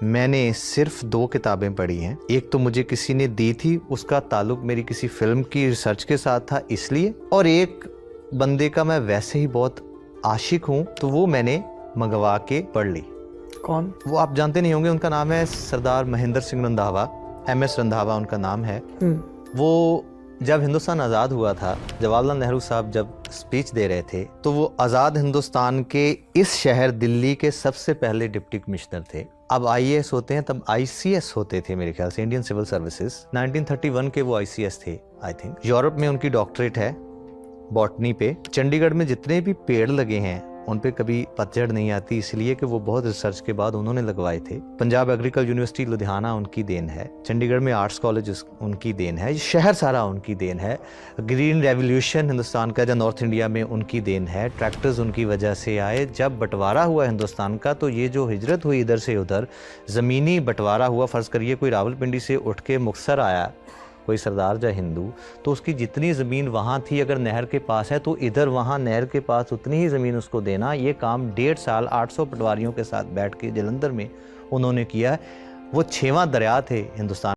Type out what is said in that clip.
मैंने सिर्फ 2 किताबें पढ़ी हैं। एक तो मुझे किसी ने दी थी, उसका ताल्लुक मेरी किसी फिल्म की रिसर्च के साथ था इसलिए, और एक बंदे का मैं वैसे ही बहुत आशिक हूँ तो वो मैंने मंगवा के पढ़ ली। कौन? वो आप जानते नहीं होंगे, उनका नाम है सरदार महेंद्र सिंह रंधावा, MS रंधावा उनका नाम है। वो जब हिंदुस्तान आज़ाद हुआ था, जवाहरलाल नेहरू साहब जब स्पीच दे रहे थे तो वो आज़ाद हिंदुस्तान के इस शहर दिल्ली के सबसे पहले डिप्टी कमिश्नर थे। अब IAS होते हैं, तब ICS होते थे मेरे ख्याल से, इंडियन सिविल सर्विसेज। 1931 के वो ICS थे आई थिंक। यूरोप में उनकी डॉक्टरेट है बॉटनी पे। चंडीगढ़ में जितने भी पेड़ लगे हैं उन पे कभी पतझड़ नहीं आती, इसलिए कि वो बहुत रिसर्च के बाद उन्होंने लगवाए थे। पंजाब एग्रीकल्चर यूनिवर्सिटी लुधियाना उनकी देन है। चंडीगढ़ में आर्ट्स कॉलेज उनकी देन है। शहर सारा उनकी देन है। ग्रीन रेवोल्यूशन हिंदुस्तान का जो नॉर्थ इंडिया में उनकी देन है। ट्रैक्टर्स उनकी वजह से आए। जब बंटवारा हुआ हिंदुस्तान का तो ये जो हिजरत हुई इधर से उधर, ज़मीनी बंटवारा हुआ, फ़र्ज़ करिए कोई रावलपिंडी से उठ के मुक्तसर आया, कोई सरदार या हिंदू, तो उसकी जितनी ज़मीन वहाँ थी अगर नहर के पास है तो इधर वहाँ नहर के पास उतनी ही ज़मीन उसको देना। ये काम 1.5 साल 800 पटवारियों के साथ बैठ के जलंधर में उन्होंने किया। वो 6वां दरिया थे हिंदुस्तान।